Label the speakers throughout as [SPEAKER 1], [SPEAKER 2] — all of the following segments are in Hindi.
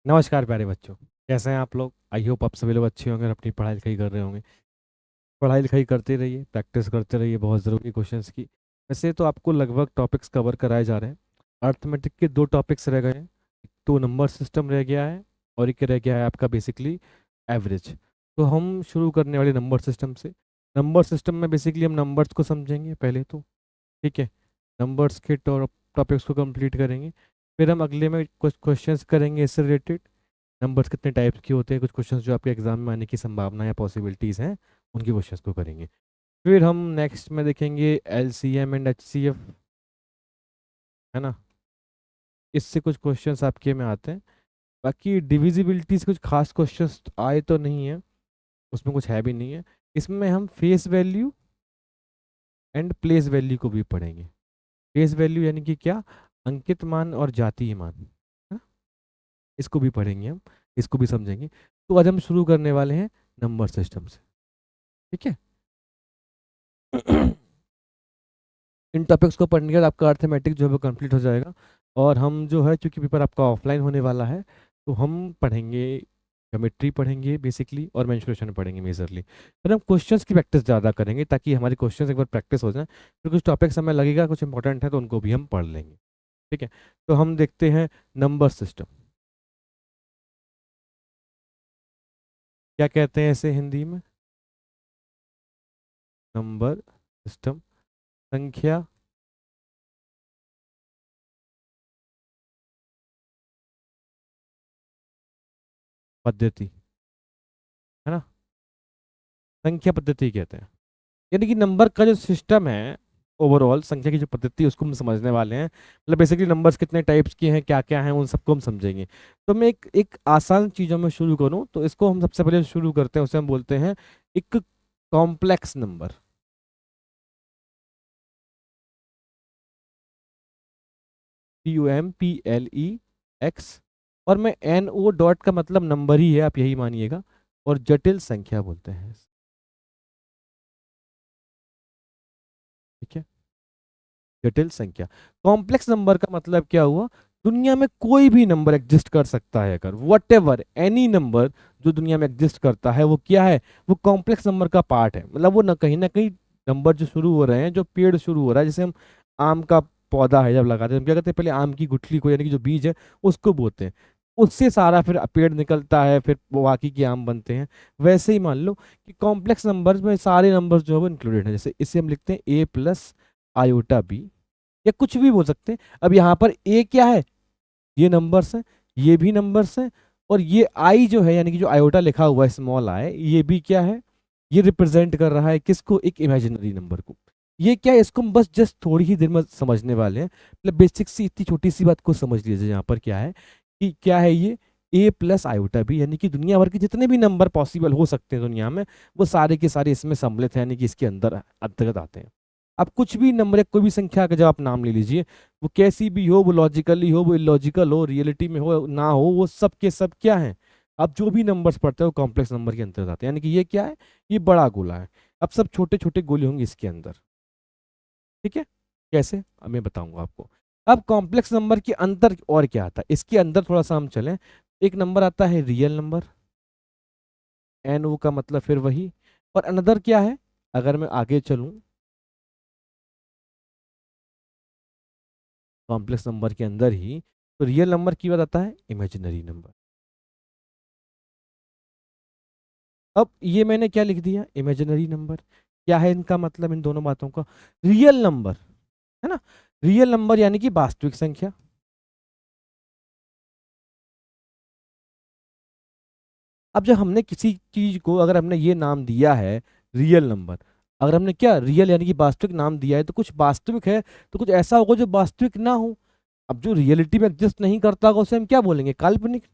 [SPEAKER 1] नमस्कार प्यारे बच्चों। कैसे हैं आप लोग? आई होप आप सभी लोग अच्छे होंगे और अपनी पढ़ाई लिखाई कर रहे होंगे। पढ़ाई लिखाई करते रहिए, प्रैक्टिस करते रहिए बहुत ज़रूरी क्वेश्चंस की। वैसे तो आपको लगभग टॉपिक्स कवर कराए जा रहे हैं। अर्थमेटिक के दो टॉपिक्स रह गए हैं। एक तो नंबर सिस्टम रह गया है और एक रह गया है आपका बेसिकली एवरेज। तो हम शुरू करने वाले नंबर सिस्टम से। नंबर सिस्टम में बेसिकली हम नंबर्स को समझेंगे पहले तो। ठीक है। नंबर्स के टॉपिक्स को कंप्लीट करेंगे। फिर हम अगले में कुछ क्वेश्चंस करेंगे इससे रिलेटेड। नंबर्स कितने टाइप्स के होते हैं, कुछ क्वेश्चंस जो आपके एग्जाम में आने की संभावना या पॉसिबिलिटीज़ हैं, उनके क्वेश्चंस को करेंगे। फिर हम नेक्स्ट में देखेंगे एलसीएम एंड एचसीएफ, है ना। इससे कुछ क्वेश्चंस आपके में आते हैं। बाकी डिविजिबिलिटी से कुछ खास क्वेश्चंस आए तो नहीं है, उसमें कुछ है भी नहीं है। इसमें हम face value and place value को भी पढ़ेंगे। फेस वैल्यू यानी कि क्या, अंकित मान और जातीय मान, है ना? इसको भी पढ़ेंगे हम, इसको भी समझेंगे। तो आज हम शुरू करने वाले हैं नंबर सिस्टम से। ठीक है। इन टॉपिक्स को पढ़ने के बाद आपका अर्थमेटिक जो है वो कंप्लीट हो जाएगा। और हम जो है, क्योंकि पेपर आपका ऑफलाइन होने वाला है, तो हम पढ़ेंगे ज्योमेट्री पढ़ेंगे बेसिकली और मेंसुरेशन पढ़ेंगे मेजरली। फिर हम क्वेश्चंस की प्रैक्टिस ज़्यादा करेंगे ताकि हमारी क्वेश्चंस एक बार प्रैक्टिस हो जाए। फिर कुछ टॉपिक्स हमें लगेगा कुछ इंपॉर्टेंट है तो उनको भी हम पढ़ लेंगे। ठीक है। तो हम देखते हैं नंबर सिस्टम क्या कहते हैं इसे हिंदी में। नंबर सिस्टम, संख्या पद्धति, है ना। संख्या पद्धति कहते हैं। यानी कि नंबर का जो सिस्टम है, ओवरऑल संख्या की जो पद्धति है उसको हम समझने वाले हैं। मतलब बेसिकली नंबर्स कितने टाइप्स के हैं, क्या क्या हैं, उन सबको हम समझेंगे। तो मैं एक एक आसान चीज़ों में शुरू करूं तो इसको हम सबसे पहले शुरू करते हैं, उसे हम बोलते हैं एक कॉम्प्लेक्स नंबर। CUMPLEX। और मैं NO डॉट का मतलब नंबर ही है, आप यही मानिएगा। और जटिल संख्या बोलते हैं। ठीक है। जटिल संख्या। कॉम्प्लेक्स नंबर का मतलब क्या हुआ, दुनिया में कोई भी नंबर एग्जिस्ट कर सकता है। अगर वट एवर एनी नंबर जो दुनिया में एग्जिस्ट करता है वो क्या है, वो कॉम्प्लेक्स नंबर का पार्ट है। मतलब वो ना कहीं नंबर जो शुरू हो रहे हैं, जो पेड़ शुरू हो रहा है, जैसे हम आम का पौधा है जब लगाते हैं, हम क्या करते हैं, पहले आम की गुठली को यानी कि जो बीज है उसको बोते हैं। उससे सारा फिर पेड़ निकलता है, फिर वो बाकी के आम बनते हैं। वैसे ही मान लो कि कॉम्प्लेक्स नंबर्स में सारे नंबर्स जो है वो इंक्लूडेड है। जैसे इसे हम लिखते हैं A+I/B, या कुछ भी बोल सकते हैं। अब यहाँ पर ए क्या है, ये नंबर्स हैं, ये भी नंबर्स हैं। और ये आई जो है यानी कि जो आयोटा लिखा हुआ है, स्मॉल आई, ये भी क्या है, ये रिप्रेजेंट कर रहा है किसको, एक इमेजिनरी नंबर को। ये क्या है, इसको हम बस जस्ट थोड़ी ही देर में समझने वाले हैं। मतलब बेसिक सी इतनी छोटी सी बात को समझ लीजिए। यहाँ पर क्या है कि क्या है ये A+I/B, यानी कि दुनिया भर के जितने भी नंबर पॉसिबल हो सकते हैं दुनिया में, वो सारे के सारे इसमें सम्मिलित हैं, यानी कि इसके अंदर अंतर्गत आते हैं। अब कुछ भी नंबर या कोई भी संख्या का जब आप नाम ले लीजिए, वो कैसी भी हो, वो लॉजिकली हो, वो इलॉजिकल हो, रियलिटी में हो ना हो, वो सब के सब क्या है, अब जो भी नंबर्स पढ़ते हैं वो कॉम्प्लेक्स नंबर के अंतर्गत आते हैं। यानी कि ये क्या है, ये बड़ा गोला है। अब सब छोटे छोटे गोले होंगे इसके अंदर। ठीक है। कैसे, अब मैं बताऊंगा आपको। अब कॉम्प्लेक्स नंबर के अंदर और क्या आता है, इसके अंदर थोड़ा सा हम चलें। एक नंबर आता है रियल नंबर, NO का मतलब फिर वही। और अनदर क्या है, अगर मैं आगे चलूं, कॉम्प्लेक्स नंबर के अंदर ही, तो रियल नंबर की बात आता है इमेजिनरी नंबर। अब ये मैंने क्या लिख दिया, इमेजिनरी नंबर। क्या है इनका मतलब, इन दोनों बातों का, रियल नंबर, है ना। रियल नंबर यानी कि वास्तविक संख्या। अब जब हमने किसी चीज को, अगर हमने ये नाम दिया है रियल नंबर, अगर हमने क्या रियल यानी कि वास्तविक नाम दिया है, तो कुछ वास्तविक है, तो कुछ ऐसा होगा जो वास्तविक ना हो। अब जो रियलिटी में एग्जिस्ट नहीं करता होगा उसे हम क्या बोलेंगे, काल्पनिक,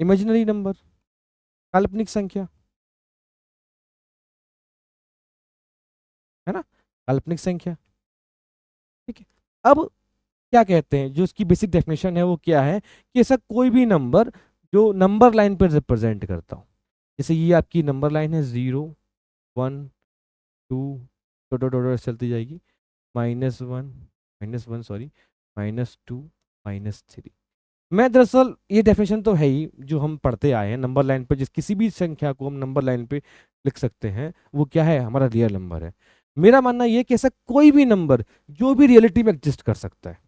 [SPEAKER 1] इमेजिनरी नंबर, काल्पनिक संख्या, है ना, काल्पनिक संख्या। ठीक है। अब क्या कहते हैं, जो इसकी बेसिक डेफिनेशन है वो क्या है, कि ऐसा कोई भी नंबर जो नंबर लाइन पर रिप्रेजेंट करता हो। जैसे ये आपकी नंबर लाइन है, 0 1 2, डॉट डॉट डॉट चलती जाएगी, -1, -1 सॉरी, -2, -3। मैं दरअसल ये डेफिनेशन तो है ही जो हम पढ़ते आए हैं, नंबर लाइन पे जिस किसी भी संख्या को हम नंबर लाइन पे लिख सकते हैं वो क्या है, हमारा रियल नंबर है। मेरा मानना ये है कि ऐसा कोई भी नंबर जो भी रियलिटी में एग्जिस्ट कर सकता है,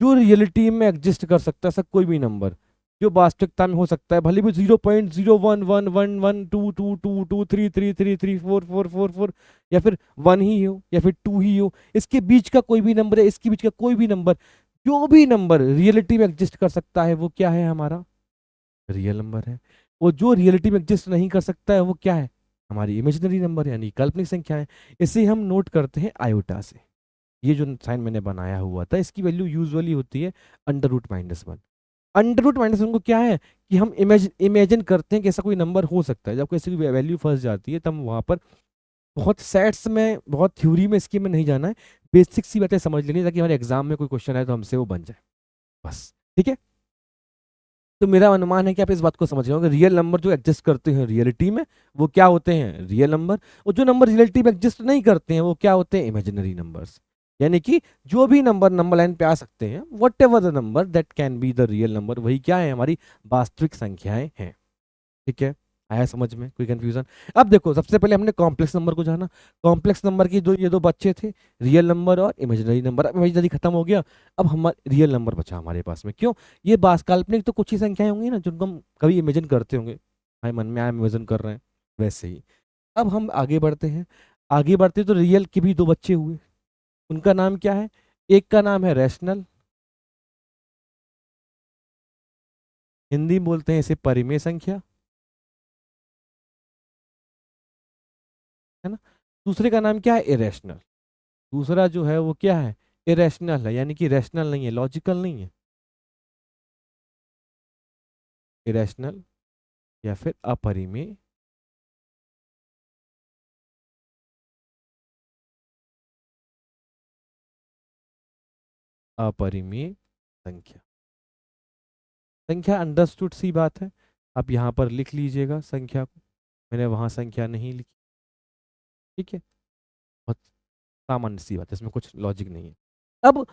[SPEAKER 1] जो रियलिटी में एग्जिस्ट कर सकता है, ऐसा कोई भी नंबर जो वास्तविकता में हो सकता है, भले भी 0.0111122223333444 या फिर वन ही हो या फिर टू ही हो, इसके बीच का कोई भी नंबर है, इसके बीच का कोई भी नंबर, जो भी नंबर रियलिटी में एग्जिस्ट कर सकता है वो क्या है, हमारा रियल नंबर है। वो जो रियलिटी में एग्जिस्ट नहीं कर सकता है वो क्या है, हमारी इमेजिनरी नंबर यानी काल्पनिक संख्या है। इसे हम नोट करते हैं आयोटा से। ये जो साइन मैंने बनाया हुआ था इसकी वैल्यू यूजुअली होती है under root minus 1। Under root minus 1 को क्या है कि हम इमेजिन करते हैं कि ऐसा कोई नंबर हो सकता है। जब किसी की वैल्यू फंस जाती है तब वहां पर बहुत सेट्स में, बहुत थ्योरी में इसकी में नहीं जाना है, बेसिक सी बातें समझ लेनी है ताकि हमारे एग्जाम में कोई क्वेश्चन आए तो हमसे वो बन जाए, बस। ठीक है, तो मेरा अनुमान है कि आप इस बात को समझ रहे हो कि रियल नंबर जो एग्जिस्ट करते हैं रियलिटी में वो क्या होते हैं, रियल नंबर। और जो नंबर रियलिटी में एग्जिस्ट नहीं करते हैं वो क्या होते हैं, इमेजिनरी नंबर्स। यानी कि जो भी नंबर नंबर लाइन पे आ सकते हैं, what ever the number that can be the real number, वही क्या है, हमारी वास्तविक संख्याएं हैं। ठीक है, आया समझ में, कोई कंफ्यूजन? अब देखो, सबसे पहले हमने कॉम्प्लेक्स नंबर को जाना। कॉम्प्लेक्स नंबर की ये दो बच्चे थे, रियल नंबर और इमेजिनरी नंबर। अब इमेजिनरी खत्म हो गया, अब हम रियल नंबर बचा हमारे पास में। क्यों, ये बास काल्पनिक तो कुछ ही संख्याएं होंगी ना जिनको हम कभी इमेजिन करते होंगे, हमारे मन में आया इमेजिन कर रहे हैं, वैसे ही। अब हम आगे बढ़ते हैं, आगे बढ़ते तो रियल के भी दो बच्चे हुए, उनका नाम क्या है, एक का नाम है रैशनल, हिंदी में बोलते हैं इसे परिमेय संख्या, है ना। दूसरे का नाम क्या है, इरेशनल। दूसरा जो है वो क्या है, इरेशनल है, यानी कि रैशनल नहीं है, लॉजिकल नहीं है, इरेशनल या फिर अपरिमेय अपरिमेय संख्या। संख्या अंडरस्टूड सी बात है, आप यहाँ पर लिख लीजिएगा संख्या को, मैंने वहाँ संख्या नहीं लिखी। ठीक है, बहुत सामान्य सी बात है, इसमें कुछ लॉजिक नहीं है। अब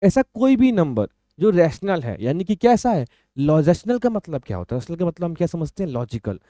[SPEAKER 1] ऐसा कोई भी नंबर जो रैशनल है, यानी कि कैसा है, रैशनल का मतलब क्या होता है, रैशनल का मतलब हम क्या समझते हैं, लॉजिकल,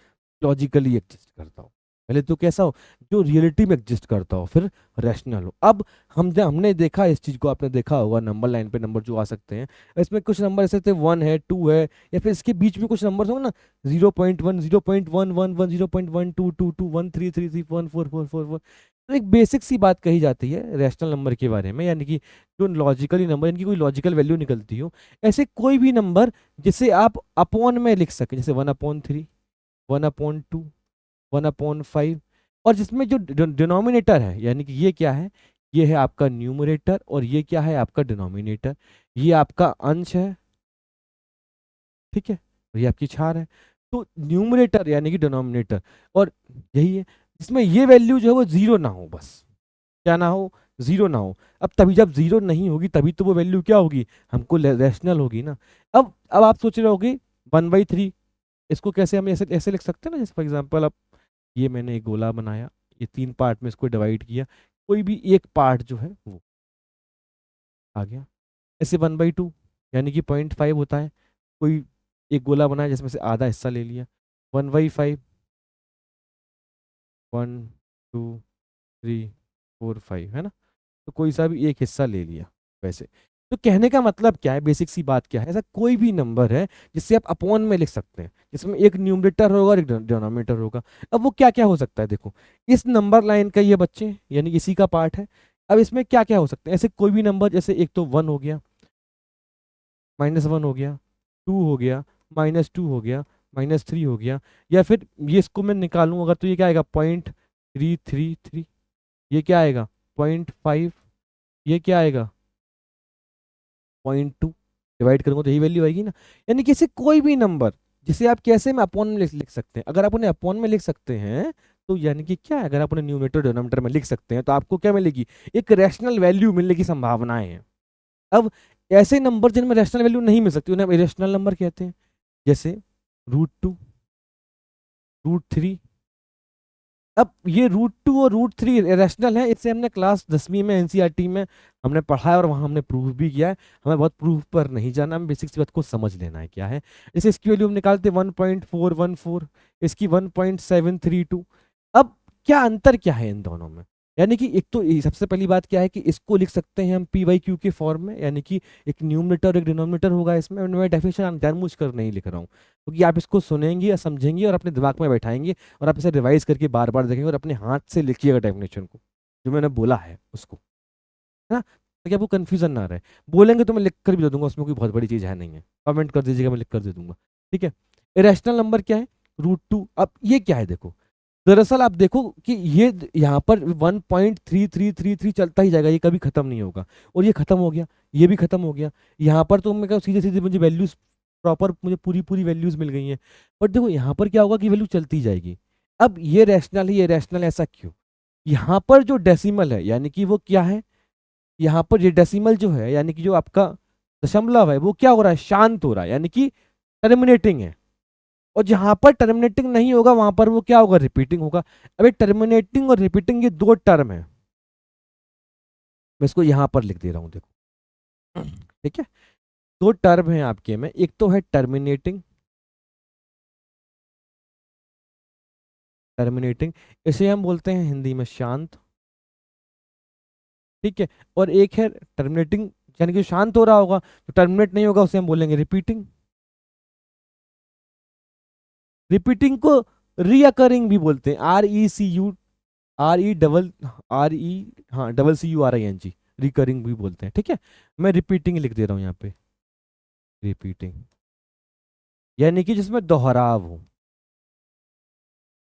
[SPEAKER 1] लॉजिकली एग्जिस्ट करता हो। पहले तो कैसा हो, जो रियलिटी में एग्जिस्ट करता हो, फिर रैशनल हो। अब हमने देखा इस चीज को, आपने देखा होगा नंबर लाइन पे नंबर जो आ सकते हैं, इसमें कुछ नंबर ऐसे थे, 1 है 2 है, या फिर इसके बीच में कुछ नंबर होंगे ना, 0.1 0.111 0.12221333144444। तो एक बेसिक सी बात कही जाती है रैशनल नंबर के बारे में, यानी कि जो लॉजिकली नंबर, इनकी कोई लॉजिकल वैल्यू निकलती हो, ऐसे कोई भी नंबर जिसे आप अपॉन में लिख सके, जैसे 1/3, 1/2, 1/5, और जिसमें जो डिनोमिनेटर है, यानी कि ये क्या है, ये है आपका न्यूमरेटर और ये क्या है आपका डिनोमिनेटर, ये आपका अंश है, ठीक है, और ये आपकी छार है। तो न्यूमरेटर यानी कि डिनोमिनेटर, और यही है जिसमें ये वैल्यू जो है वो जीरो ना हो, बस क्या ना हो, जीरो ना हो। अब तभी जब जीरो नहीं होगी तभी तो वो वैल्यू क्या होगी, हमको रैशनल होगी ना। अब आप सोच रहे होगे 1/3, इसको कैसे हम ऐसे ऐसे लिख सकते हैं ना, जैसे फॉर एग्जाम्पल, अब ये मैंने एक गोला बनाया, ये 3 पार्ट में इसको डिवाइड किया, कोई भी एक पार्ट जो है वो आ गया। ऐसे 1/2 यानी कि 0.5 होता है, कोई एक गोला बनाया जिसमें से आधा हिस्सा ले लिया, 1/5, 1 2 3 4 5, है ना। तो कोई सा भी एक हिस्सा ले लिया वैसे। तो कहने का मतलब क्या है, बेसिक सी बात क्या है, ऐसा कोई भी नंबर है जिससे आप अपॉन में लिख सकते हैं, जिसमें एक न्यूमरेटर होगा और एक डिनोमिनेटर होगा। अब वो क्या क्या हो सकता है, देखो इस नंबर लाइन का ये बच्चे यानी इसी का पार्ट है। अब इसमें क्या क्या हो सकते हैं, ऐसे कोई भी नंबर, जैसे एक तो 1 हो गया, -1 हो गया, 2 हो गया, -2 हो गया, -3 हो गया, या फिर ये इसको मैं निकालूं अगर तो ये क्या आएगा, 0.333, ये क्या आएगा 0.5, ये क्या आएगा 0.2, डिवाइड करूंगा तो यही वैल्यू आएगी ना। यानी कि इसे कोई भी नंबर जिसे आप कैसे में अपॉन में लिख सकते हैं, अगर आप उन्हें अपॉन में लिख सकते हैं तो यानी कि क्या है, अगर आप उन्हें न्यूमरेटर डिनोमिनेटर में लिख सकते हैं तो आपको क्या मिलेगी, एक रैशनल वैल्यू मिलने की संभावनाएं हैं। अब ऐसे नंबर जिनमें रैशनल वैल्यू नहीं मिल सकती उन्हें हम इरेशनल नंबर कहते हैं, जैसे √2, √3, अब ये रूट 2 और रूट 3 रैशनल है, इससे हमने क्लास 10वीं में एनसीईआरटी में हमने पढ़ा है और वहां हमने प्रूफ भी किया है। हमें बहुत प्रूफ पर नहीं जाना, हमें बेसिक सी बात को समझ लेना है क्या है। जैसे इसकी वैल्यू हम निकालते 1.414, इसकी 1.732। अब क्या अंतर क्या है इन दोनों में, यानी कि एक तो सबसे पहली बात क्या है कि इसको लिख सकते हैं हम पी बाई क्यू के फॉर्म में, यानी कि एक न्यूमरेटर और एक डिनोमिनेटर होगा इसमें। मैं डेफिनेशन जानबूझकर नहीं लिख रहा हूँ, क्योंकि आप इसको सुनेंगे या समझेंगे और अपने दिमाग में बैठाएंगे और आप इसे रिवाइज करके बार बार देखेंगे और अपने हाथ से लिखिएगा डेफिनेशन को, जो मैंने बोला है उसको, है ना, ताकि आपको कंफ्यूजन ना रहे। बोलेंगे तो मैं लिख कर भी दे दूंगा, उसमें कोई बहुत बड़ी चीज़ है नहीं है, कमेंट कर दीजिएगा, मैं लिख कर दे दूंगा। ठीक है। इरेशनल नंबर क्या है, रूट 2। अब ये क्या है देखो, दरअसल आप देखो कि ये यहाँ पर 1.3333 चलता ही जाएगा, ये कभी खत्म नहीं होगा। और ये खत्म हो गया, ये भी खत्म हो गया। यहाँ पर तो मैं कहूँ सीधे सीधे मुझे वैल्यूज प्रॉपर, मुझे पूरी पूरी वैल्यूज मिल गई हैं। बट देखो यहाँ पर क्या होगा कि वैल्यू चलती जाएगी। अब ये रैशनल है, ये रैशनल, ऐसा क्यों? यहाँ पर जो डेसिमल है, यानी कि वो क्या है, यहाँ पर ये डेसिमल जो है, यानी कि जो आपका दशमलव है, वो क्या हो रहा है, शांत हो रहा है, यानी कि टर्मिनेटिंग है। और जहां पर टर्मिनेटिंग नहीं होगा वहां पर वो क्या होगा, रिपीटिंग होगा। अब ये टर्मिनेटिंग और रिपीटिंग ये दो टर्म है, मैं इसको यहां पर लिख दे रहा हूं देखो। ठीक है, दो टर्म है आपके में, एक तो है टर्मिनेटिंग, टर्मिनेटिंग इसे हम बोलते हैं हिंदी में शांत। ठीक है, और एक है टर्मिनेटिंग, यानी कि शांत हो रहा होगा, तो टर्मिनेट नहीं होगा उसे हम बोलेंगे रिपीटिंग। रिपीटिंग को रीअकरिंग भी बोलते हैं, आर ई हाँ WCURING, रिकरिंग भी बोलते हैं। ठीक है, मैं रिपीटिंग लिख दे रहा हूँ यहाँ पे, रिपीटिंग यानी कि जिसमें दोहराव हो,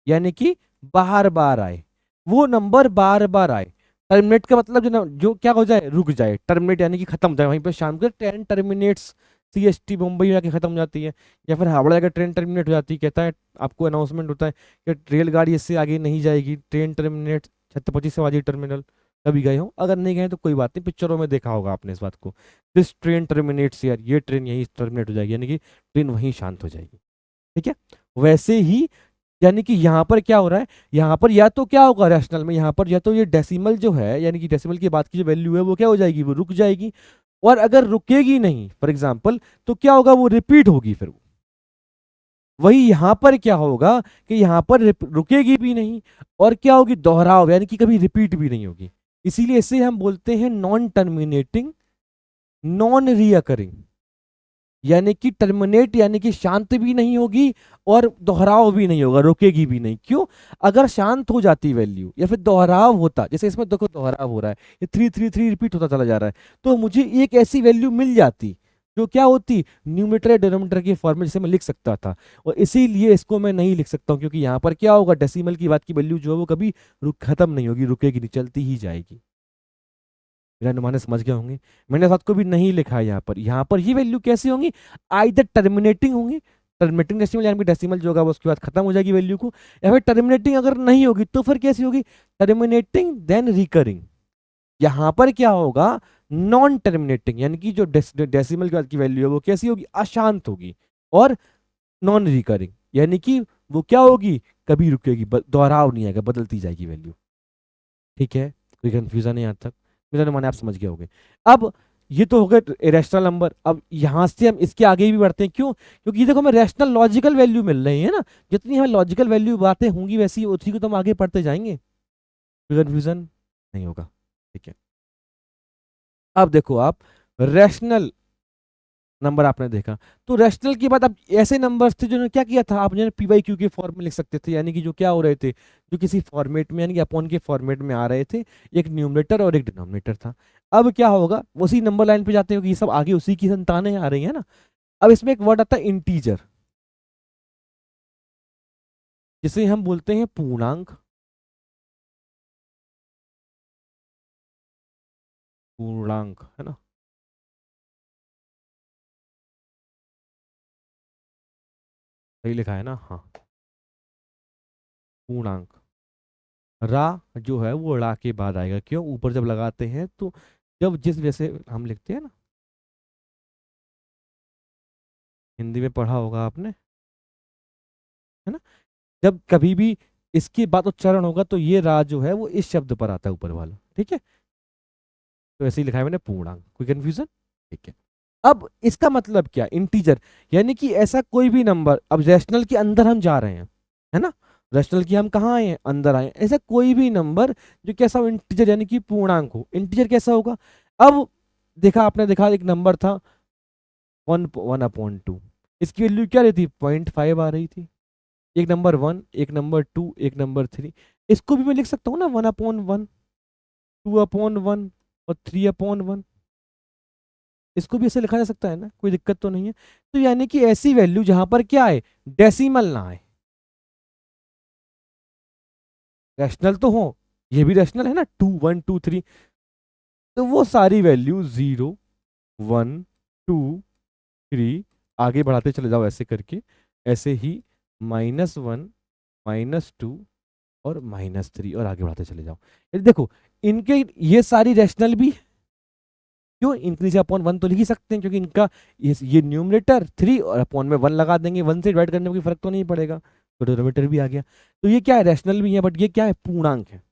[SPEAKER 1] यानी कि बार बार आए, वो नंबर बार बार आए। टर्मिनेट का मतलब जो क्या हो जाए, रुक जाए। टर्मिनेट यानी कि खत्म हो जाए, वहीं पे शाम को ट्रेन टर्मिनेट्स, CST मुंबई में जाके खत्म हो जाती है, या फिर हावड़ा जाकर ट्रेन टर्मिनेट हो जाती है, कहता है आपको अनाउंसमेंट होता है कि रेलगाड़ी इससे आगे नहीं जाएगी, train terminate Chhatrapati Shivaji terminal. कभी गए हो? अगर नहीं गए तो कोई बात नहीं, पिक्चरों में देखा होगा आपने इस बात को, दिस ट्रेन टर्मिनेट्स यार, ये ट्रेन यहीं टर्मिनेट हो जाएगी, यानी कि ट्रेन वहीं शांत हो जाएगी। ठीक है, वैसे ही यानी कि यहाँ पर क्या हो रहा है, यहाँ पर या तो क्या होगा रैशनल में, यहाँ पर या तो ये डेसिमल जो है, यानी कि डेसिमल के बाद की जो वैल्यू है वो क्या हो जाएगी, वो रुक जाएगी। और अगर रुकेगी नहीं फॉर एग्जाम्पल, तो क्या होगा, वो रिपीट होगी फिर। वही यहाँ पर क्या होगा कि यहाँ पर रुकेगी भी नहीं, और क्या होगी, दोहराव, यानी कि कभी रिपीट भी नहीं होगी। इसीलिए इसे हम बोलते हैं नॉन टर्मिनेटिंग, नॉन रीअकरिंग, यानी कि टर्मिनेट यानी कि शांत भी नहीं होगी और दोहराव भी नहीं होगा, रुकेगी भी नहीं। क्यों? अगर शांत हो जाती वैल्यू या फिर दोहराव होता, जैसे इसमें देखो दोहराव हो रहा है, ये 333 रिपीट होता चला जा रहा है, तो मुझे एक ऐसी वैल्यू मिल जाती जो क्या होती, न्यूमरेटर या डिनोमिनेटर के फॉर्म में, जिसे मैं लिख सकता था। और इसीलिए इसको मैं नहीं लिख सकता हूँ, क्योंकि यहाँ पर क्या होगा, डेसिमल की बात की वैल्यू जो है वो कभी खत्म नहीं होगी, रुकेगी नहीं, चलती ही जाएगी। मेरा अनुमान समझ गए होंगे। मैंने साथ को भी नहीं लिखा है यहाँ पर, यहाँ पर ये वैल्यू कैसी होंगी, आइदर टर्मिनेटिंग होंगी, टर्मिनेटिंग डेसिमल यानी कि डेसिमल जो होगा वो उसके बाद खत्म हो जाएगी वैल्यू को, या फिर टर्मिनेटिंग अगर नहीं होगी तो फिर कैसी होगी, टर्मिनेटिंग देन रिकरिंग। यहाँ पर क्या होगा, नॉन टर्मिनेटिंग, यानी कि जो डेसिमल के बाद की वैल्यू है वो कैसी होगी, अशांत होगी। और नॉन रिकरिंग यानी कि वो क्या होगी, कभी रुकेगी, दोहराव नहीं आएगा, बदलती जाएगी वैल्यू। ठीक है, कोई कंफ्यूजन है यहाँ तक? मेरा अनुमान है आप समझ गए होंगे। अब ये तो हो गए रैशनल नंबर। अब यहाँ से हम इसके आगे भी बढ़ते हैं, क्यों? क्योंकि ये देखो हमें रैशनल लॉजिकल वैल्यू मिल रही है ना, जितनी हमें लॉजिकल वैल्यू बातें होंगी वैसी उसी को तो हम आगे पढ़ते जाएंगे, कोई कंफ्यूजन नहीं होगा। ठीक है, अब देखो आप रैशनल नंबर आपने देखा, तो रैशनल के बाद अब ऐसे नंबर्स थे जिन्होंने क्या किया था, आप जो पी बाई क्यू के फॉर्म में लिख सकते थे, यानी कि जो क्या हो रहे थे, जो किसी फॉर्मेट में यानी कि अपॉन के फॉर्मेट में आ रहे थे, एक न्यूमरेटर और एक डिनोमिनेटर था। अब क्या होगा, उसी नंबर लाइन पे जाते हो कि ये सब आगे उसी की संतानें आ रही है ना। अब इसमें एक वर्ड आता है इंटीजर, जिसे हम बोलते हैं पूर्णांक, पूर्णांक है ना, सही लिखा है ना, हाँ, पूर्णांक। रा जो है वो ड़ा के बाद आएगा, क्यों, ऊपर जब लगाते हैं तो, जब जिस वैसे हम लिखते हैं ना, हिंदी में पढ़ा होगा आपने, है ना, जब कभी भी इसके बाद उच्चारण होगा तो ये रा जो है वो इस शब्द पर आता है ऊपर वाला, ठीक है। तो ऐसे ही लिखा है मैंने पूर्णांक, कोई कंफ्यूजन? ठीक है। अब इसका मतलब क्या, इंटीजर यानी कि ऐसा कोई भी नंबर, अब रैशनल के अंदर हम जा रहे हैं, है ना, रैशनल की हम कहाँ आए हैं, अंदर आए हैं। ऐसा कोई भी नंबर जो कैसा हो, इंटीजर यानी कि पूर्णांक हो। इंटीजर कैसा होगा? अब देखा आपने, देखा एक नंबर था 1/2, इसकी वैल्यू क्या रहती, 0.5 आ रही थी। एक नंबर 1, एक नंबर 2, एक नंबर 3, इसको भी मैं लिख सकता हूँ ना 1/1, 2/1 और 3/1, इसको भी ऐसे लिखा जा सकता है ना, कोई दिक्कत तो नहीं है। तो यानी कि ऐसी वैल्यू जहां पर क्या है, डेसिमल ना आए, रैशनल तो हो, ये भी रैशनल है ना, 2 1 2 3, तो वो सारी वैल्यू 0 1 2 3 आगे बढ़ाते चले जाओ ऐसे करके, ऐसे ही -1 -2 और -3 और आगे बढ़ाते चले जाओ। ये देखो, इनके ये सारी रैशनल भी, क्यों, इनके नीचे अपॉन 1 तो लिख ही सकते हैं, क्योंकि इनका ये न्यूमरेटर 3 और अपॉन में 1 लगा देंगे, 1 से डिवाइड करने में कोई फर्क तो नहीं पड़ेगा, तो डिनोमिनेटर भी आ गया। तो ये क्या है, रैशनल भी है, बट ये क्या है, पूर्णांक है।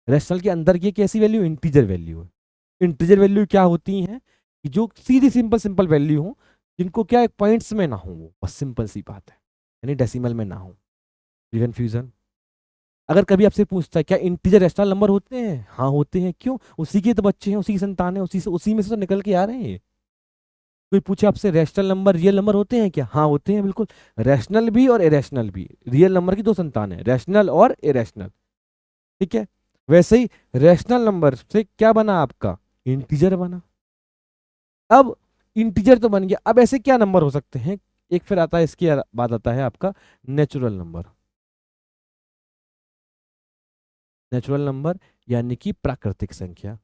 [SPEAKER 1] रैशनल के अंदर ये कैसी वैल्यू, इंटीजर वैल्यू है। इंटीजर वैल्यू क्या होती हैं कि जो सीधी सिंपल सिंपल वैल्यू हो, जिनको क्या है पॉइंट्स में ना हो, वो बस सिंपल सी बात है, यानी डेसिमल में ना हो। कंफ्यूजन? अगर कभी आपसे पूछता है क्या इंटीजर रैशनल नंबर होते हैं, हाँ होते हैं, क्यों, उसी के तो बच्चे हैं, उसी की संतान है, उसी में से तो निकल के आ रहे हैं। कोई पूछे आपसे रैशनल नंबर रियल नंबर होते हैं क्या, हाँ होते हैं बिल्कुल, रैशनल भी और इरेशनल भी, रियल नंबर की दो संतान है, रैशनल और इरेशनल, ठीक है। वैसे ही रैशनल नंबर से क्या बना आपका, इंटीजर बना। अब इंटीजर तो बन गया, अब ऐसे क्या नंबर हो सकते हैं, एक फिर आता है, इसके बाद आता है आपका नेचुरल नंबर। नेचुरल नंबर यानी कि प्राकृतिक संख्या,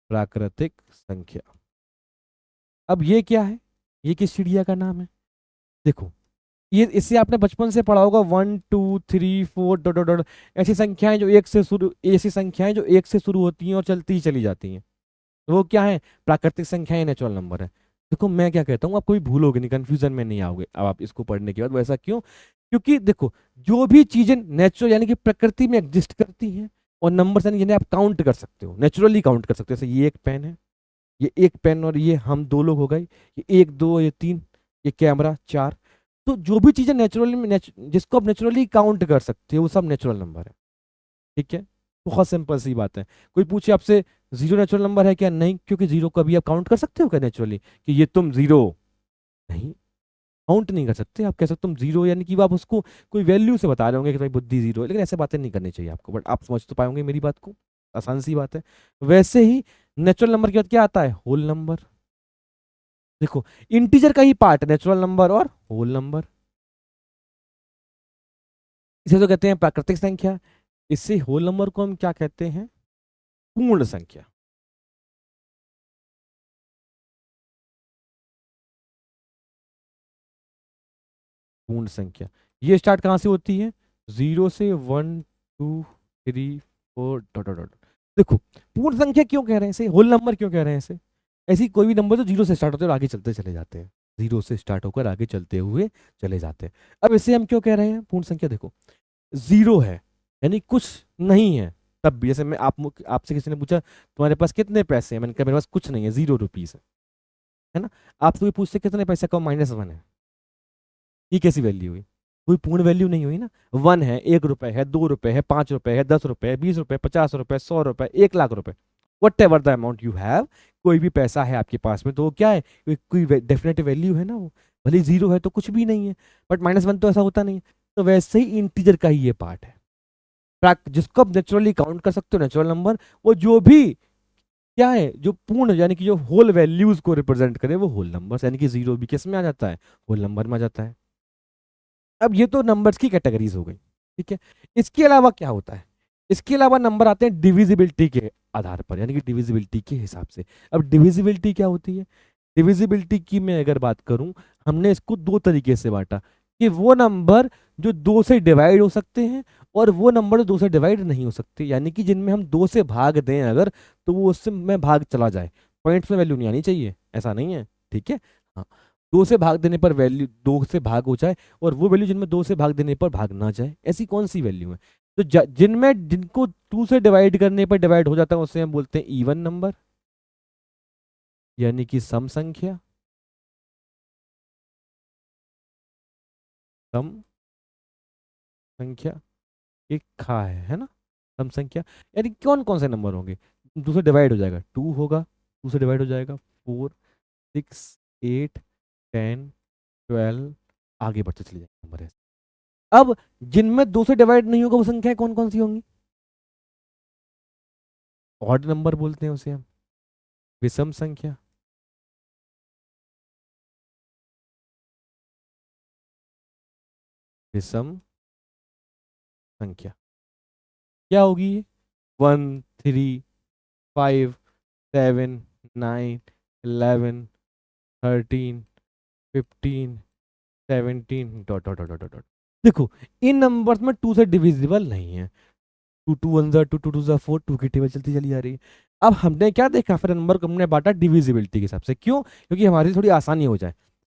[SPEAKER 1] प्राकृतिक संख्या। अब ये क्या है, ये किस चिड़िया का नाम है, देखो, ये इससे आपने बचपन से पढ़ा होगा, 1 2 3 4 डॉट डॉट डॉट, ऐसी संख्याएं जो एक से शुरू, ऐसी संख्याएं जो एक से शुरू होती हैं और चलती ही चली जाती हैं, तो वो क्या है, प्राकृतिक संख्याएं, नेचुरल नंबर है। देखो मैं क्या कहता हूँ, आप कोई भूलोगे नहीं, कंफ्यूजन में नहीं आओगे अब आप इसको पढ़ने के बाद। वैसा क्यों, क्योंकि देखो जो भी चीजें नेचुरल यानी कि प्रकृति में एग्जिस्ट करती हैं, और नंबर यानी जिन्हें आप काउंट कर सकते हो, नेचुरली काउंट कर सकते हो, जैसे ये एक पेन है, ये एक पेन, और ये हम दो लोग हो गए, ये एक दो ये तीन, ये कैमरा 4, तो जो भी चीजें नेचुरली जिसको आप नेचुरली काउंट कर सकते हो वो सब नेचुरल नंबर है, ठीक है। बहुत सिंपल सी बात है। कोई पूछे आपसे जीरो नेचुरल नंबर है क्या, नहीं, क्योंकि जीरो को अभी आप काउंट कर सकते हो क्या नेचुरली, कि ये तुम जीरो, नहीं, काउंट नहीं कर सकते। आप कह सकते तुम जीरो, यानी कि आप उसको कोई वैल्यू से बता रहे होंगे कि भाई बुद्धि जीरो है, लेकिन ऐसे बातें नहीं करनी चाहिए आपको, बट आप समझ तो पाओगे मेरी बात को, आसान सी बात है। वैसे ही नेचुरल नंबर के बाद क्या आता है, होल नंबर। देखो इंटीजर का ही पार्ट नेचुरल नंबर और होल नंबर, इसे तो कहते हैं प्राकृतिक संख्या। इससे होल नंबर को हम क्या कहते हैं, पूर्ण संख्या। पूर्ण संख्या ये स्टार्ट कहाँ से होती है, 0 से 1 2 3 4 डॉट डॉट डॉट। देखो पूर्ण संख्या क्यों कह रहे हैं इसे, होल नंबर क्यों कह रहे हैं इसे, ऐसी कोई भी नंबर तो 0 से स्टार्ट होते हैं और आगे चलते चले जाते हैं, 0 से स्टार्ट होकर आगे चलते हुए चले जाते हैं। अब इसे हम क्यों कह रहे हैं पूर्ण संख्या, देखो 0 है यानी कुछ नहीं है, तब भी जैसे मैं आपसे किसी ने पूछा तुम्हारे पास कितने पैसे हैं, मैंने कहा मेरे पास कुछ नहीं है, 0 रुपीज है ना। आपसे कोई पूछते कितने पैसे, कहो -1 है, ये कैसी वैल्यू हुई, कोई पूर्ण वैल्यू नहीं हुई ना। 1 है, 1 रुपए है, 2 रुपए है, 5 रुपए है, 10 रुपए है, 20 रुपए, 50 रुपए, 100 रुपए, 1 लाख रुपए, what ever the amount you have, कोई भी पैसा है आपके पास में तो वो क्या है, कोई डेफिनेट वैल्यू है ना वो, भले 0 है तो कुछ भी नहीं है, बट -1 तो ऐसा होता नहीं है। तो वैसे ही इंटीजर का ही ये पार्ट है, जिसको आप नेचुरली काउंट कर सकते हो नेचुरल नंबर, वो जो भी क्या है, जो पूर्ण यानी कि जो होल वैल्यूज को रिप्रेजेंट करे वो होल नंबर्स, यानी कि 0 भी किस में आ जाता है, होल नंबर में आ जाता है। अब ये तो नंबर्स की कैटेगरीज हो गई, ठीक है। इसके अलावा क्या होता है, इसके अलावा नंबर आते हैं डिविजिबिलिटी के आधार पर, यानी कि डिविजिबिलिटी के हिसाब से। अब डिविजिबिलिटी क्या होती है, डिविजिबिलिटी की मैं अगर बात करूं, हमने इसको दो तरीके से बांटा, कि वो नंबर जो 2 से डिवाइड हो सकते हैं और वो नंबर जो 2 से डिवाइड नहीं हो सकते, यानी कि जिनमें हम 2 से भाग दें अगर, तो वो उससे में भाग चला जाए, पॉइंट्स में वैल्यू नहीं आनी चाहिए, ऐसा नहीं है, ठीक है। हाँ, दो से भाग देने पर वैल्यू दो से भाग हो जाए, और वो वैल्यू जिनमें दो से भाग देने पर भाग ना जाए, ऐसी कौन सी वैल्यू है? तो जिनमें जिनको टू से डिवाइड करने पर डिवाइड हो जाता है उसे हम बोलते हैं इवन नंबर, यानी कि सम संख्या। सम संख्या एक खा है ना, सम संख्या। यानी कौन कौन से नंबर होंगे? टू से डिवाइड हो जाएगा, टू होगा, टू से डिवाइड हो जाएगा, फोर, सिक्स, एट, 10, 12, आगे बढ़ते चले जाएंगे नंबर ऐसे। अब जिनमें दो से डिवाइड नहीं होगा वो संख्याएं कौन कौन सी होंगी? ऑड नंबर बोलते हैं उसे हम, विषम संख्या। विषम संख्या क्या होगी ये? 1, 3, 5, 7, 9, 11, 13, 15, 17 dot dot dot dot dot. देखो, इन नंबर्स में टू से डिविजिबल नहीं है। टू टू वन जा, टू टू टू जा फोर, टू की टेबल चलती चली जा रही है। अब हमने क्या देखा, फिर नंबर को हमने बांटा डिविजिबिलिटी के हिसाब से। क्यों? क्योंकि हमारी थोड़ी आसानी हो जाए।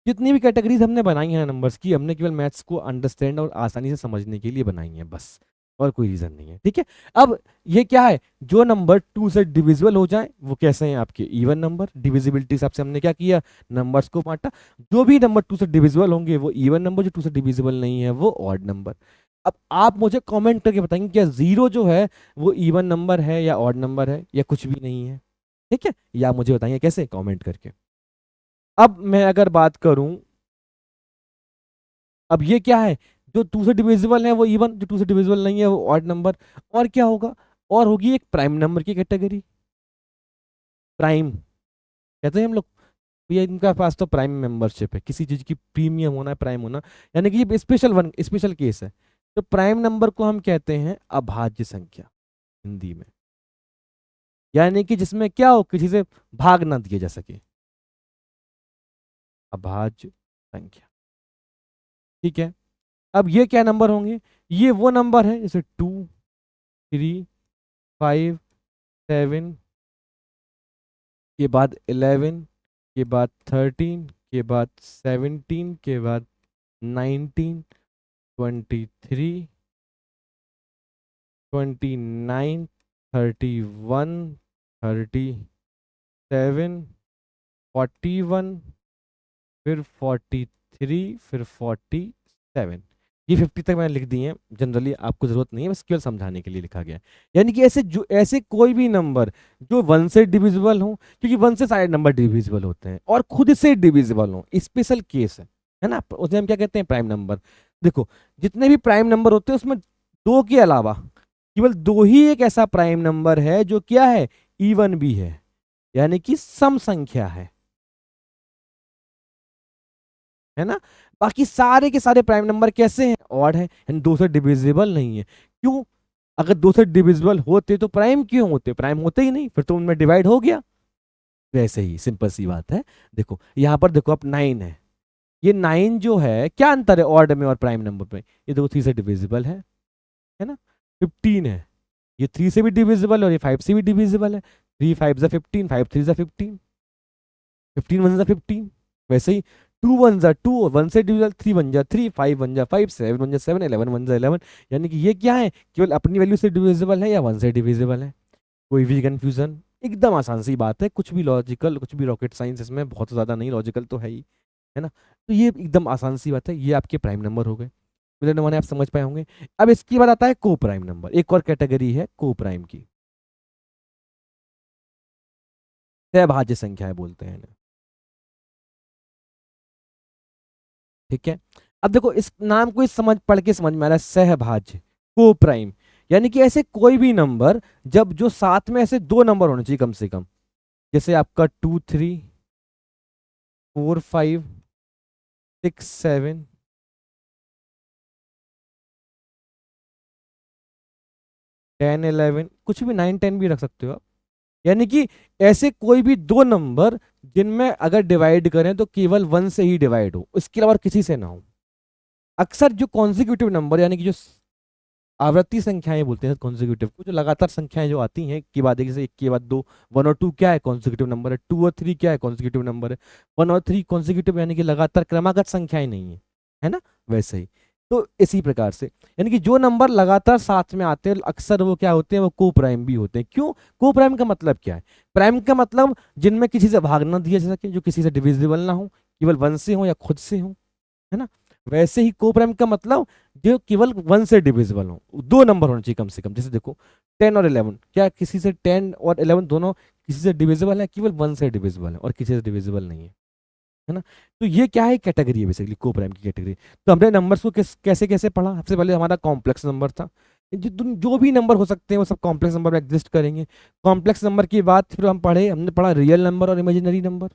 [SPEAKER 1] जितनी भी कैटेगरीज हमने बनाई हैं नंबर्स की, हमने केवल मैथ्स को अंडरस्टैंड और आसानी से समझने के लिए बनाई हैं बस, और कोई रीजन नहीं है। ठीक है। अब ये क्या है, जो नंबर टू से डिविजिबल हो जाए वो कैसे हैं? आपके इवन नंबर। डिविजिबिलिटी हिसाब से हमने क्या किया, नंबर्स को बांटा। जो भी नंबर टू से डिविजिबल होंगे वो इवन नंबर, जो टू से डिविजिबल नहीं है वो ऑड नंबर। अब आप मुझे कमेंट करके बताएंगे क्या जीरो जो है वो इवन नंबर है या ऑड नंबर है या कुछ भी नहीं है? ठीक है, या आप मुझे बताइए कैसे, कमेंट करके। अब मैं अगर बात करूं, अब ये क्या है, जो टू से डिविजिबल है वो इवन, जो टू से डिविजिबल नहीं है वो ऑड नंबर। और क्या होगा, और होगी एक प्राइम नंबर की कैटेगरी। प्राइम कहते हैं हम लोग, भैया इनका पास तो प्राइम मेंबरशिप है, किसी चीज की प्रीमियम होना है, प्राइम होना, यानी कि ये स्पेशल वन, स्पेशल केस है। तो प्राइम नंबर को हम कहते हैं अभाज्य संख्या हिंदी में, यानी कि जिसमें क्या हो, किसी से भाग ना दिया जा सके, अभाज्य संख्या। ठीक है। अब ये क्या नंबर होंगे, ये वो नंबर है जैसे 2, 3, 5, 7 के बाद 11 के बाद 13 के बाद 17 के बाद 19, 23, 29, 31, 37, 41, फिर 43, फिर 47। ये 50 तक मैंने लिख दी है, जनरली आपको जरूरत नहीं है, बस केवल समझाने के लिए लिखा गया है। यानी कि ऐसे जो ऐसे कोई भी नंबर जो वन से डिविजिबल हो, क्योंकि वन से सारे नंबर डिविजिबल होते हैं, और खुद से डिविजिबल हो, स्पेशल केस है ना, उसे हम क्या कहते हैं, प्राइम नंबर। देखो, जितने भी प्राइम नंबर होते हैं उसमें दो के अलावा केवल दो ही एक ऐसा प्राइम नंबर है जो क्या है, इवन भी है, यानी कि सम संख्या है ना। बाकी सारे के सारे प्राइम नंबर कैसे हैं, ऑड है, यानी दो से डिविजिबल नहीं है। क्यों? अगर दो से डिविजिबल होते तो प्राइम क्यों होते? प्राइम होते ही नहीं, फिर तो उनमें डिवाइड हो गया। वैसे ही सिंपल सी बात है। देखो यहां पर देखो, अब 9 है, ये 9 जो है, क्या अंतर है ऑड में और प्राइम नंबर में? ये देखो 3 से डिविजिबल है ना। 15 है, ये 3 से भी डिविजिबल और ये 5 से भी डिविजिबल है। 3 5 जा 15, 5 3 जा 15, 15 1 जा 15। वैसे ही 2 1 जा 2, 1 से डिविजिबल, 3 1 जा 3, 5 1 जा 5, 7 1 जा 7, 11 1 जा 11। यानी कि ये क्या है, केवल अपनी वैल्यू से डिविजिबल है या वन से डिविजिबल है? कोई भी कंफ्यूजन? एकदम आसान सी बात है, कुछ भी लॉजिकल, कुछ भी रॉकेट साइंस इसमें बहुत ज़्यादा नहीं, लॉजिकल तो है ही, है ना। तो ये एकदम आसान सी बात है, ये आपके प्राइम नंबर हो गए। मेरे नंबर आप समझ पाए होंगे। अब इसके बाद आता है को प्राइम नंबर, एक और कैटेगरी है को प्राइम की, सहभाज्य संख्याएं बोलते हैं इन्हें। ठीक है। अब देखो इस नाम को इस समझ पढ़ के समझ में आ रहा है, सहभाज्य, को प्राइम, यानी कि ऐसे कोई भी नंबर जब जो साथ में ऐसे दो नंबर होने चाहिए कम से कम, जैसे आपका 2 3 4 5 6 7, 10 11, कुछ भी 9 10 भी रख सकते हो आप। यानी कि ऐसे कोई भी दो नंबर जिनमें अगर डिवाइड करें तो केवल वन से ही डिवाइड हो, इसके अलावा किसी से ना हो। अक्सर जो कॉन्जिक्यूटिव नंबर, यानी कि जो आवर्ती संख्याएं बोलते हैं कॉन्जिक्यूटिव को, जो लगातार संख्याएं जो आती हैं एक के बाद एक, जैसे एक के बाद दो। 1 और 2 क्या है, कॉन्जिक्यूटिव नंबर है। 2 और 3 क्या है, कॉन्जिक्यूटिव नंबर है। 1 और 3 कॉन्जिक्यूटिव यानी कि लगातार क्रमागत संख्याएं नहीं है ना, वैसे ही। तो इसी प्रकार से यानी कि जो नंबर लगातार साथ में आते हैं अक्सर वो क्या होते हैं, वो को प्राइम भी होते हैं। क्यों, को प्राइम का मतलब क्या है, प्राइम का मतलब जिनमें किसी से भाग ना दिया जा सके, जो किसी से डिविजिबल ना हो, केवल वन से हो या खुद से हो, है ना। वैसे ही को प्राइम का मतलब जो केवल वन से डिविजिबल हो, दो नंबर होने चाहिए कम से कम। जैसे देखो 10 और 11, क्या किसी से 10 और 11 दोनों किसी से डिविजिबल है, केवल वन से डिविजिबल है और किसी से डिविजिबल नहीं है ना। तो ये क्या है, कैटेगरी है बेसिकली, को प्राइम की कैटेगरी। तो हमने नंबर्स को कैसे कैसे पढ़ा, सबसे पहले हमारा कॉम्प्लेक्स नंबर था। जो भी नंबर हो सकते हैं वो सब कॉम्प्लेक्स नंबर में एग्जिस्ट करेंगे। कॉम्प्लेक्स नंबर की बात फिर हमने पढ़ा रियल नंबर और इमेजिनरी नंबर।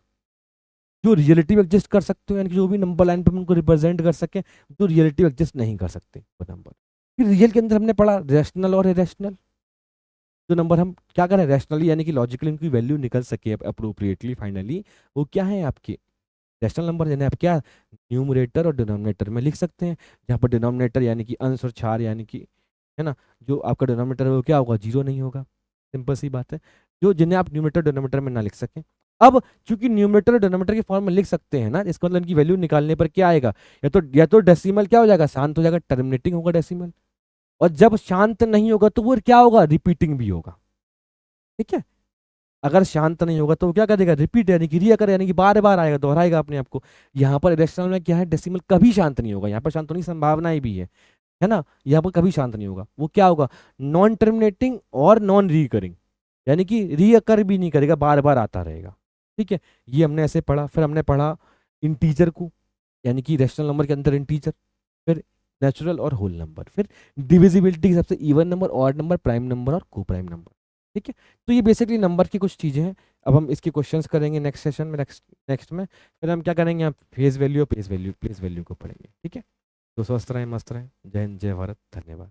[SPEAKER 1] जो रियलिटी एग्जिस्ट कर सकते हो, यानी कि जो भी नंबर लाइन पे हम उनको रिप्रेजेंट कर सके, जो रियलिटी एग्जिस्ट नहीं कर सकते वो नंबर। फिर रियल के अंदर हमने पढ़ा रैशनल और इरेशनल। जो नंबर हम क्या करें रैशनली यानी कि लॉजिकली उनकी वैल्यू निकल सके अप्रोप्रिएटली फाइनली, वो क्या है आपके रैशनल नंबर। यानी आप क्या न्यूमरेटर और डिनोमिनेटर में लिख सकते हैं, जहाँ पर डिनोमिनेटर यानी कि अंश और छार यानी कि, है ना, जो आपका डिनोमिनेटर है वो क्या होगा, जीरो नहीं होगा। सिंपल सी बात है, जो जिन्हें आप न्यूमरेटर डिनोमिनेटर में ना लिख सकें। अब चूंकि न्यूमरेटर और डिनोमिनेटर के फॉर्म में लिख सकते हैं ना, इसका मतलब इनकी वैल्यू निकालने पर क्या आएगा, या तो डेसिमल क्या हो जाएगा, शांत हो जाएगा, टर्मिनेटिंग होगा डेसिमल। और जब शांत नहीं होगा तो वो क्या होगा, रिपीटिंग भी होगा। ठीक है, अगर शांत नहीं होगा तो वो क्या करेगा, रिपीट यानी कि रिया कर, यानी कि बार बार आएगा, दोहराएगा अपने आप को। यहाँ पर इरेशनल में क्या है, डेसिमल कभी शांत नहीं होगा, यहाँ पर शांत होने की संभावनाएं भी है ना। यहाँ पर कभी शांत नहीं होगा, वो क्या होगा, नॉन टर्मिनेटिंग और नॉन रीकरिंग, यानी कि रीअकर भी नहीं करेगा, बार बार आता रहेगा। ठीक है, ये हमने ऐसे पढ़ा। फिर हमने पढ़ा इंटीजर को, यानी कि रैशनल नंबर के अंदर इंटीजर, फिर नेचुरल और होल नंबर, फिर डिविजिबिलिटी के हिसाब से even number, odd number, prime number और को प्राइम नंबर। ठीक है, तो ये बेसिकली नंबर की कुछ चीज़ें हैं। अब हम इसके क्वेश्चंस करेंगे नेक्स्ट सेशन में, नेक्स्ट में। फिर हम क्या करेंगे, हम फेस वैल्यू और प्लेस वैल्यू को पढ़ेंगे। ठीक है, तो स्वस्थ रहें, मस्त रहें। जय हिंद, जय भारत, धन्यवाद।